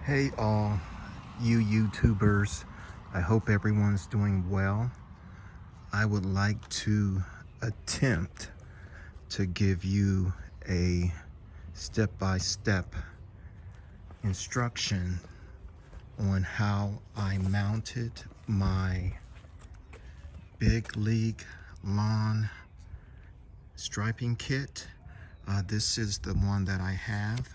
Hey all you YouTubers, I hope everyone's doing well. I would like to attempt to give you a step-by-step instruction on how I mounted my Big League lawn striping kit. This is the one that I have.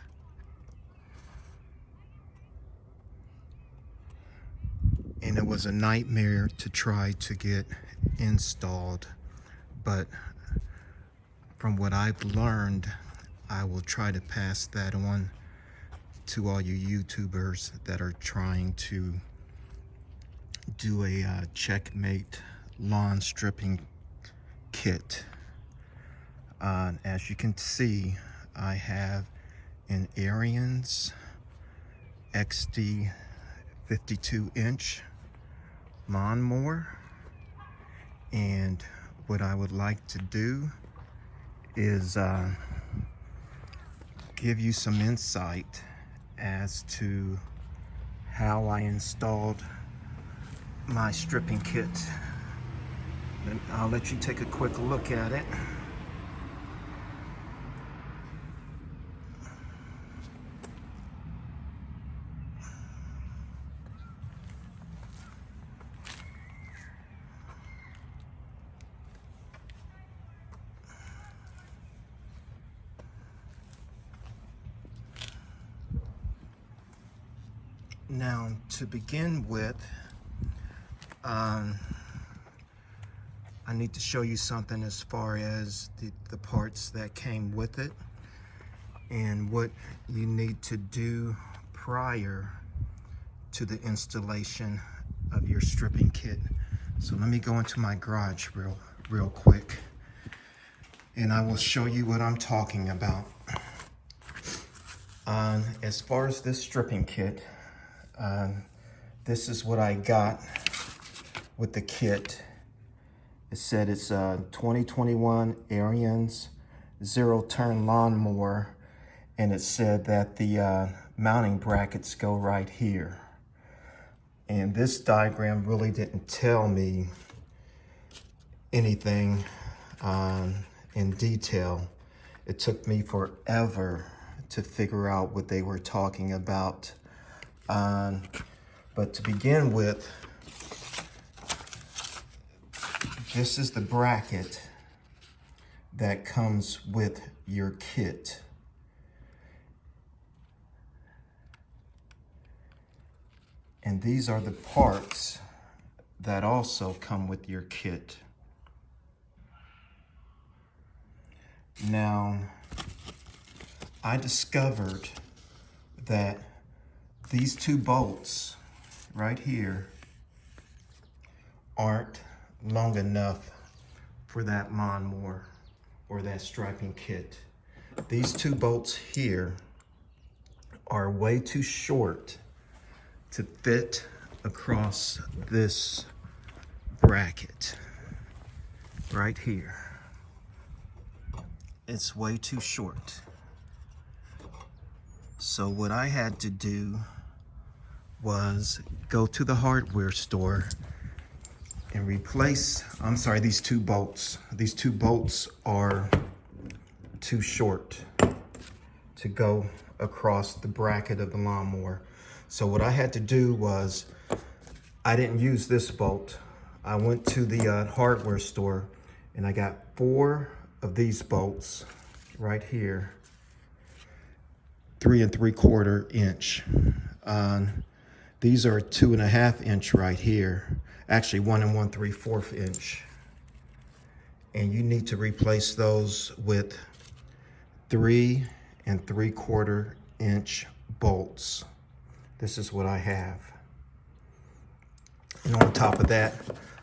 And it was a nightmare to try to get installed, but from what I've learned, I will try to pass that on to all you YouTubers that are trying to do a Checkmate lawn stripping kit. As you can see, I have an Ariens XD 52-inch lawnmower, and what I would like to do is give you some insight as to how I installed my stripping kit. And I'll let you take a quick look at it. Now, to begin with, I need to show you something as far as the parts that came with it and what you need to do prior to the installation of your stripping kit. So let me go into my garage real quick, and I will show you what I'm talking about. As far as this stripping kit, this is what I got with the kit. It said it's a 2021 Ariens zero-turn lawnmower, and it said that the mounting brackets go right here. And this diagram really didn't tell me anything in detail. It took me forever to figure out what they were talking about. But to begin with, this is the bracket that comes with your kit. And these are the parts that also come with your kit. Now, I discovered that these two bolts right here aren't long enough for that lawnmower or that striping kit. These two bolts here are way too short to fit across this bracket right here. It's way too short. So what I had to do was go to the hardware store and replace, these two bolts. These two bolts are too short to go across the bracket of the lawnmower. So what I had to do was, I didn't use this bolt. I went to the hardware store and I got 4 of these bolts right here, 3 3/4 inch. These are 2.5 inch right here. Actually 1 1/3/4 inch. And you need to replace those with 3 3/4 inch bolts. This is what I have. And on top of that,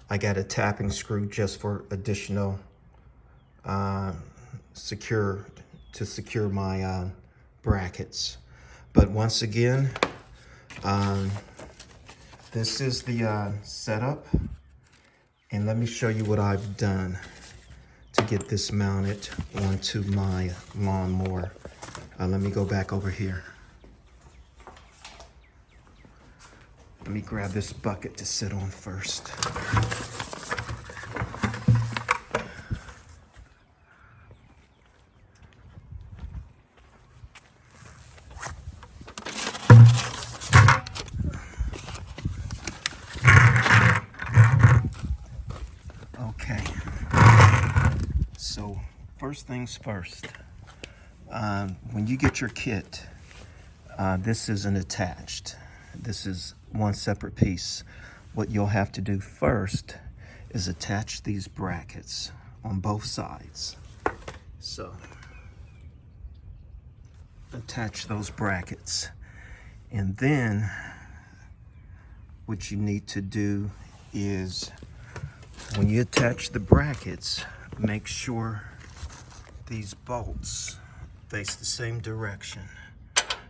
I got a tapping screw just for additional secure my brackets. But once again, this is the setup, and let me show you what I've done to get this mounted onto my lawnmower. Let me go back over here. Let me grab this bucket to sit on first. Okay, so first things first, when you get your kit, this isn't attached. This is one separate piece. What you'll have to do first is attach these brackets on both sides. So, attach those brackets. And then what you need to do is, when you attach the brackets, make sure these bolts face the same direction.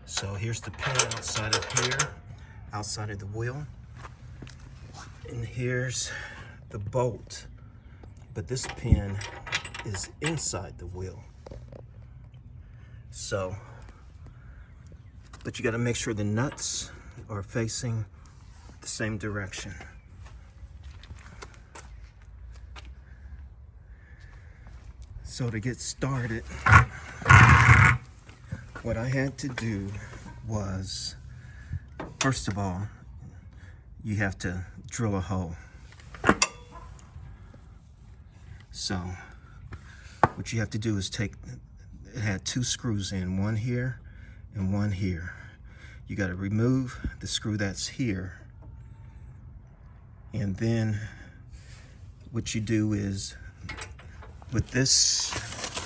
So here's the pin outside of here, outside of the wheel. And here's the bolt, but this pin is inside the wheel. So, but you gotta make sure the nuts are facing the same direction. So to get started, what I had to do was, first of all, you have to drill a hole. So what you have to do is take, it had 2 screws in, one here and one here. You got to remove the screw that's here, and then what you do is, with this,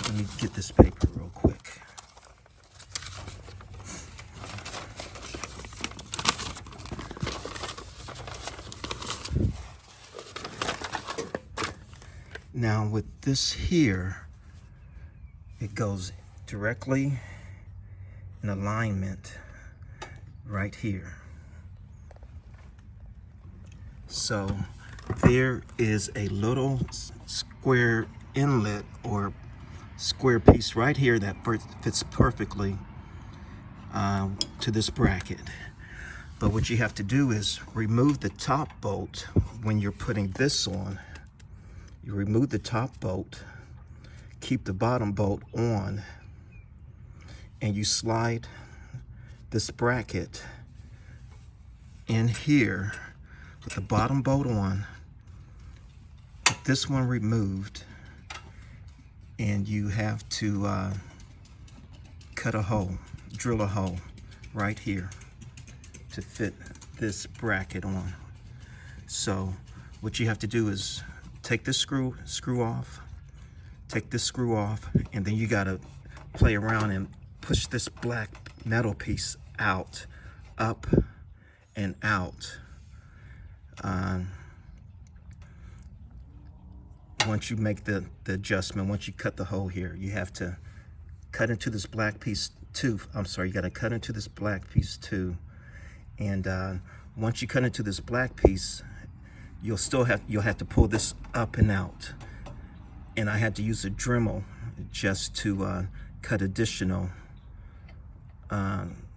let me get this paper real quick. Now with this here, it goes directly in alignment right here. So there is a little square inlet or square piece right here that fits perfectly to this bracket. But what you have to do is remove the top bolt when you're putting this on. You remove the top bolt, keep the bottom bolt on, and you slide this bracket in here with the bottom bolt on, with this one removed, and you have to cut a hole, drill a hole right here to fit this bracket on. So what you have to do is take this screw off, take this screw off, and then you gotta play around and push this black metal piece out, up and out. Once you make the adjustment, once you cut the hole here, you have to cut into this black piece too. I'm sorry, you gotta cut into this black piece too. And once you cut into this black piece, you'll have to pull this up and out. And I had to use a Dremel just to cut additional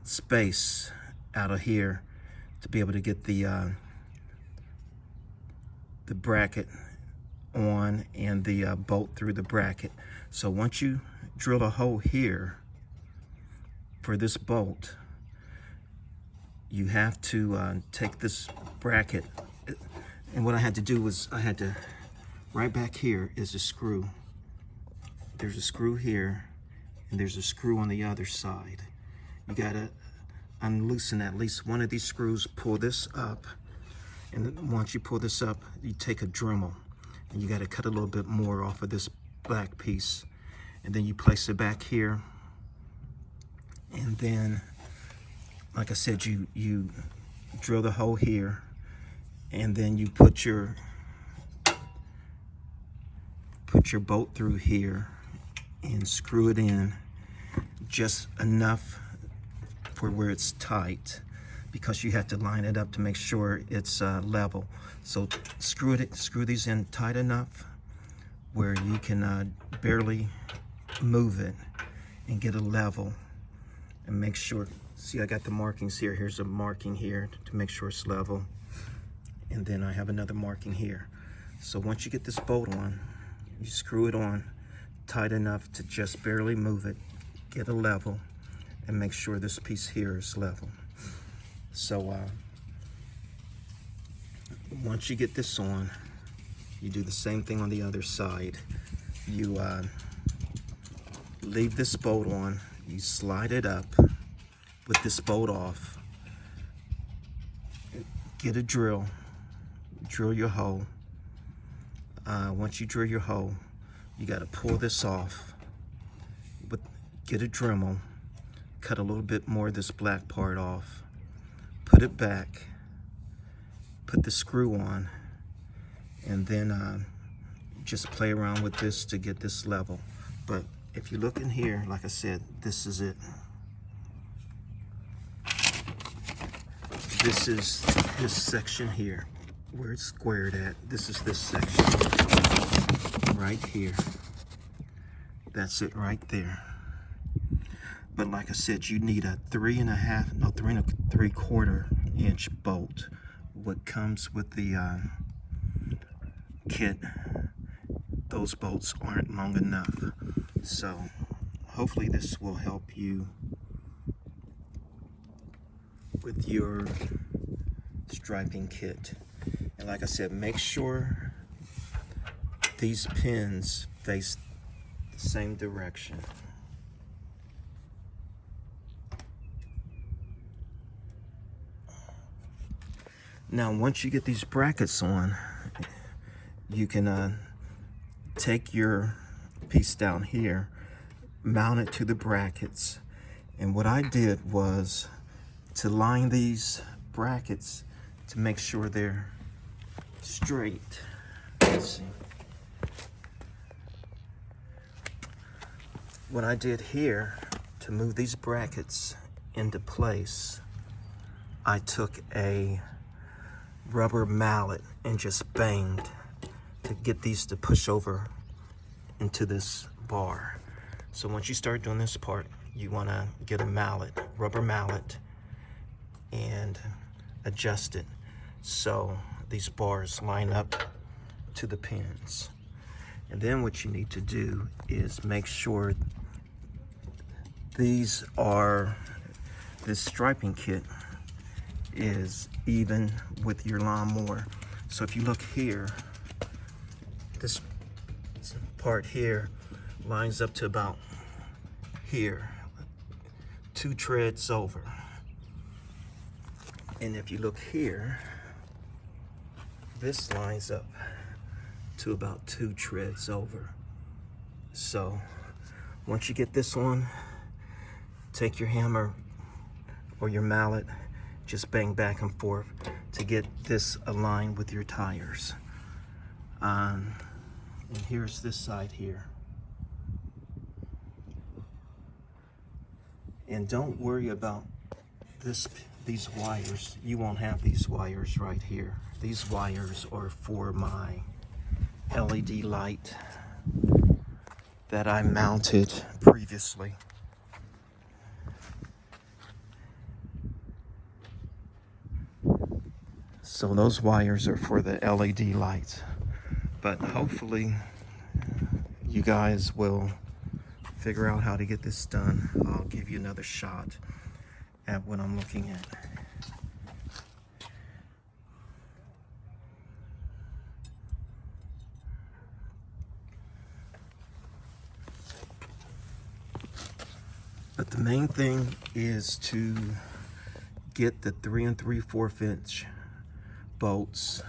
space out of here to be able to get the bracket on and the bolt through the bracket. So once you drill a hole here for this bolt, you have to take this bracket, and what I had to do was I had to, right back here is a screw. There's a screw here and there's a screw on the other side. You gotta unloosen at least one of these screws, pull this up, and then once you pull this up, you take a Dremel and you gotta cut a little bit more off of this black piece, and then you place it back here, and then, like I said, you drill the hole here, and then you put your bolt through here and screw it in just enough for where it's tight, because you have to line it up to make sure it's level. So screw these in tight enough where you can barely move it and get a level, and make sure See, I got the markings here. Here's a marking here to make sure it's level. And then I have another marking here. So once you get this bolt on, you screw it on tight enough to just barely move it, get a level, and make sure this piece here is level. So once you get this on, you do the same thing on the other side. You leave this bolt on, you slide it up with this bolt off, get a drill, drill your hole. Once you drill your hole, you got to pull this off, but get a Dremel, cut a little bit more of this black part off, put it back, put the screw on, and then just play around with this to get this level. But if you look in here, like I said, this is it. This is this section here where it's squared at. This is this section right here. That's it right there. But like I said, you need a 3 3/4 inch bolt. What comes with the kit, those bolts aren't long enough. So hopefully this will help you with your striping kit. And like I said, make sure these pins face the same direction. Now once you get these brackets on, you can take your piece down here, mount it to the brackets. And what I did was to line these brackets to make sure they're straight. Let's see. What I did here to move these brackets into place, I took a rubber mallet and just banged to get these to push over into this bar. So once you start doing this part, you want to get a mallet, rubber mallet, and adjust it so these bars line up to the pins. And then what you need to do is make sure this striping kit is even with your lawnmower. So if you look here, this part here lines up to about here, 2 treads over. And if you look here, this lines up to about 2 treads over. So once you get this one, take your hammer or your mallet, just bang back and forth to get this aligned with your tires. And here's this side here. And don't worry about these wires. You won't have these wires right here. These wires are for my LED light that I mounted previously. So those wires are for the LED lights. But hopefully you guys will figure out how to get this done. I'll give you another shot at what I'm looking at. But the main thing is to get the 3 3/4 inch bolts,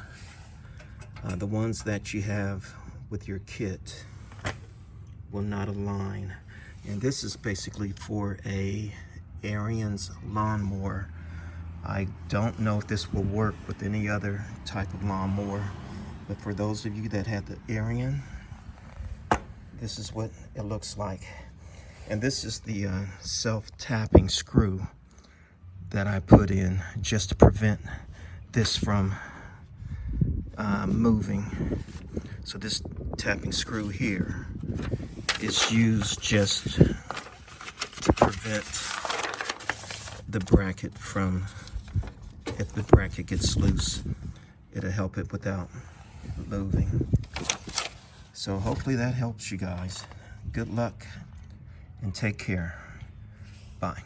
the ones that you have with your kit will not align. And this is basically for a Ariens lawnmower. I don't know if this will work with any other type of lawnmower, but for those of you that have the Arien, this is what it looks like. And this is the self-tapping screw that I put in just to prevent this from moving. So this tapping screw here is used just to prevent the bracket from, if the bracket gets loose, it'll help it without moving. So hopefully that helps you guys. Good luck and take care. Bye.